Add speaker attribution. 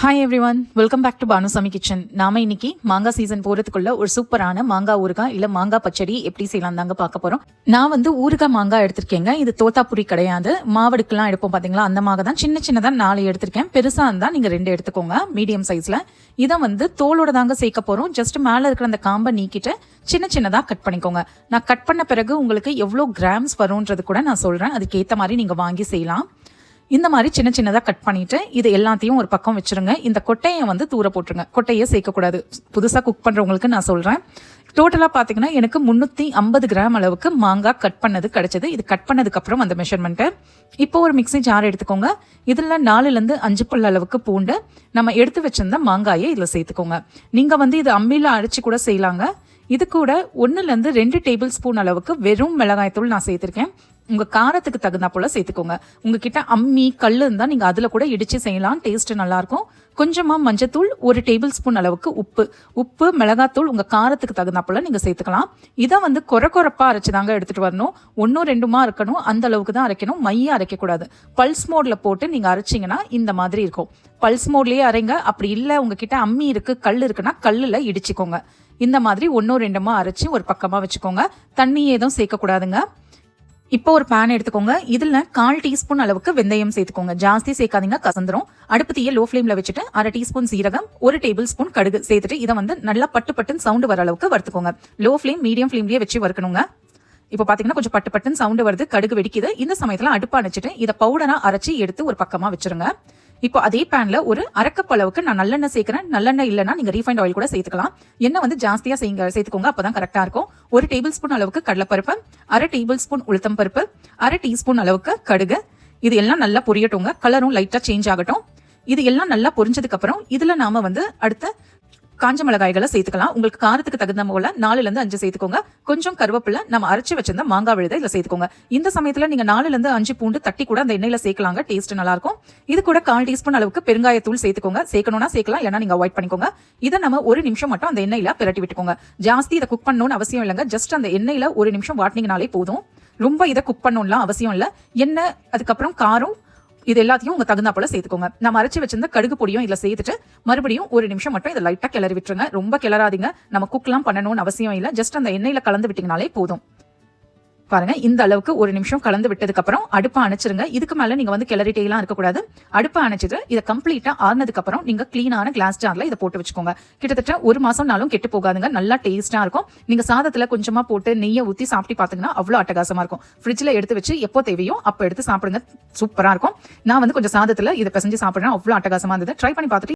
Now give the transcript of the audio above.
Speaker 1: Hi everyone, welcome back to Banusamy kitchen. நாம இன்னைக்கு மாங்காய் சீசன் போறதுக்குள்ள ஒரு சூப்பரான மாங்காய் ஊறுகாய் இல்ல மாங்காய் பச்சடி எப்படி செய்யலாம் தாங்க பார்க்க போறோம். நான் ஊறுகாய் மாங்காய் எடுத்திருக்கேங்க. இது தோத்தாப்புரி கிடையாது. மாவடுக்கெல்லாம் எடுப்போம் பாத்தீங்களா, அந்த மாங்காய் தான். சின்ன சின்னதா 4 எடுத்திருக்கேன். பெருசா இருந்தா நீங்க 2 எடுத்துக்கோங்க, மீடியம் சைஸ்ல. இதை தோலோட தாங்க சேர்க்க போறோம். ஜஸ்ட் மேல இருக்கிற அந்த காம்பை நீக்கிட்டு சின்ன சின்னதா கட் பண்ணிக்கோங்க. நான் கட் பண்ண பிறகு உங்களுக்கு எவ்வளவு கிராம்ஸ் வரும்ன்றது கூட நான் சொல்றேன். அதுக்கு ஏத்த மாதிரி நீங்க வாங்கி செய்யலாம். இந்த மாதிரி சின்ன சின்னதாக கட் பண்ணிட்டு இது எல்லாத்தையும் ஒரு பக்கம் வச்சிருங்க. இந்த கொட்டையை தூர போட்டுருங்க. கொட்டையே சேர்க்கக்கூடாது. புதுசாக குக் பண்ணுறவங்களுக்கு நான் சொல்கிறேன். டோட்டலாக பார்த்தீங்கன்னா எனக்கு 350 கிராம் அளவுக்கு மாங்காய் கட் பண்ணது கிடைச்சது. இது கட் பண்ணதுக்கப்புறம் அந்த மெஷர்மெண்ட்டு. இப்போ ஒரு மிக்ஸி ஜார் எடுத்துக்கோங்க. இதில் 4லேருந்து 5 பல் அளவுக்கு பூண்டு நம்ம எடுத்து வச்சிருந்த மாங்காயை இதில் சேர்த்துக்கோங்க. நீங்கள் இது அம்மியில் அரைச்சி கூட செய்யலாங்க. இது கூட 1லேருந்து 2 டேபிள் ஸ்பூன் அளவுக்கு வெறும் மிளகாய்த்தூள் நான் சேர்த்துருக்கேன். உங்க காரத்துக்கு தகுந்தா போல சேர்த்துக்கோங்க. உங்ககிட்ட அம்மி கல் இருந்தா நீங்க அதுல கூட இடிச்சு செய்யலாம். டேஸ்ட் நல்லா இருக்கும். கொஞ்சமா மஞ்சத்தூள், 1 டேபிள் ஸ்பூன் அளவுக்கு உப்பு மிளகாத்தூள் உங்க காரத்துக்கு தகுந்தா போல நீங்க சேர்த்துக்கலாம். இதை கொரப்பா அரைச்சுதாங்க எடுத்துட்டு வரணும். 1-2 இருக்கணும். அந்த அளவுக்கு தான் அரைக்கணும். மைய அரைக்க கூடாது. பல்ஸ் மோட்ல போட்டு நீங்க அரைச்சிங்கன்னா இந்த மாதிரி இருக்கும். பல்ஸ் மோட்லயே அரைங்க. அப்படி இல்ல உங்ககிட்ட அம்மி இருக்கு கல் இருக்குன்னா கல்லுல இடிச்சுக்கோங்க. இந்த மாதிரி 1-2 அரைச்சி ஒரு பக்கமா வச்சுக்கோங்க. தண்ணி எதுவும் சேர்க்க கூடாதுங்க. இப்போ ஒரு பேன் எடுத்துக்கோங்க. இதுல 1/4 டீஸ்பூன் அளவுக்கு வெந்தயம் சேர்த்துக்கோங்க. ஜாஸ்தி சேர்க்காதீங்க, கசந்துரும். அடுப்பு தீய லோ ஃபிளேம்ல வச்சுட்டு 1/2 டீஸ்பூன் சீரகம், 1 டேபிள் ஸ்பூன் கடுகு சேர்த்துட்டு இதை நல்லா பட்டுன்னு சவுண்ட் வர அளவுக்கு வறுத்துக்கோங்க. லோ ஃபிளேம் மீடியம் ஃபிளேம்லயே வச்சு வறுக்கணுங்க. இப்போ பாத்தீங்கன்னா கொஞ்சம் பட்டுன்னு சவுண்ட் வருது, கடுகு வெடிக்குது. இந்த சமயத்துல அடுப்பு அணைச்சிட்டு இதை பவுடரா அரைச்சி எடுத்து ஒரு பக்கமா வச்சிருங்க. இப்போ அதே பேன்ல ஒரு 1/2 கப் அளவுக்கு நான் நல்லெண்ணெய் சேர்க்கிறேன். நல்லெண்ணெய் இல்லைன்னா நீங்க ரீஃபைண்ட் ஆயில் கூட சேர்த்துக்கலாம். எண்ணெய் ஜாஸ்தியா சேர்த்துக்கோங்க, அப்பதான் கரெக்டா இருக்கும். 1 டேபிள் ஸ்பூன் அளவுக்கு கடலைப்பருப்பு, 1/2 டேபிள் ஸ்பூன் உளுத்தம் பருப்பு, 1/2 டீஸ்பூன் அளவுக்கு கடுகு. இது எல்லாம் நல்லா பொரியட்டுங்க. கலரும் லைட்டா சேஞ்ச் ஆகட்டும். இது எல்லாம் நல்லா பொரிஞ்சதுக்கு அப்புறம் இதுல நாம அடுத்த காஞ்ச மிளகாய்களை சேர்த்துக்கலாம். உங்களுக்கு காரத்துக்கு தகுந்த போல 4லேருந்து 5 சேர்த்துக்கோங்க. கொஞ்சம் கருவேப்பிலை, நம்ம அரைச்சு வச்சிருந்த மாங்காய் விழுதை இதுல சேர்த்துக்கோங்க. இந்த சமயத்துல நீங்க 4லேருந்து 5 பூண்டு தட்டி கூட அந்த எண்ணெயில சேர்க்கலாங்க. டேஸ்ட் நல்லா இருக்கும். இது கூட 1/4 டீஸ்பூன் அளவுக்கு பெருங்காயத்தூள் சேர்த்துக்கோங்க. சேர்க்கணும்னா சேர்க்கலாம், இல்லைன்னா நீங்க அவாய்ட் பண்ணிக்கோங்க. இதை நம்ம 1 நிமிஷம் மட்டும் அந்த எண்ணெயில பிரட்டி விட்டுக்கோங்க. ஜாஸ்தி இதை குக் பண்ணணும்னு அவசியம் இல்லைங்க. ஜஸ்ட் அந்த எண்ணெயில 1 நிமிஷம் வாட்டினீங்கனாலே போதும். ரொம்ப இதை குக் பண்ணணும்லாம் அவசியம் இல்லை. எண்ணெய் அதுக்கப்புறம் காரம் இது எல்லாத்தையும் உங்க தகுந்தா போல சேர்த்துக்கோங்க. நம்ம அரைச்சு வச்சிருந்த கடுகு பொடியும் இதுல சேர்த்துட்டு மறுபடியும் 1 நிமிஷம் மட்டும் இதை லைட்டா கிளறி விட்டுருங்க. ரொம்ப கிளறாதீங்க. நம்ம குக்லாம் பண்ணணும்னு அவசியம் இல்லை. ஜஸ்ட் அந்த எண்ணெயில கலந்து விட்டீங்கனாலே போதும். பாருங்க, இந்த அளவுக்கு 1 நிமிஷம் கலந்து விட்டதுக்கு அப்புறம் அடுப்பை அணைச்சிருங்க. இதுக்கு மேல நீங்க கிளறிட்டே எல்லாம் இருக்கக்கூடாது. அடுப்பை அணைச்சிட்டு இதை கம்ப்ளீட்டா ஆறுனதுக்கு அப்புறம் நீங்க கிளீனான கிளாஸ் ஜார்ல இதை போட்டு வச்சுக்கோங்க. கிட்டத்தட்ட 1 மாசம்னாலும் கெட்டு போகாதுங்க. நல்லா டேஸ்டா இருக்கும். நீங்க சாதத்துல கொஞ்சமா போட்டு நெய்யை ஊத்தி சாப்பிட்டு பாத்தீங்கன்னா அவ்வளவு அட்டகாசமா இருக்கும். ஃப்ரிட்ஜ்ல எடுத்து வச்சு எப்போ தேவையோ அப்ப எடுத்து சாப்பிடுங்க. சூப்பரா இருக்கும். நான் கொஞ்சம் சாதத்துல இதை பிசைஞ்சு சாப்பிடுறேன். அவ்வளவு அட்டகாசமா இருந்தது. ட்ரை பண்ணி பார்த்துட்டு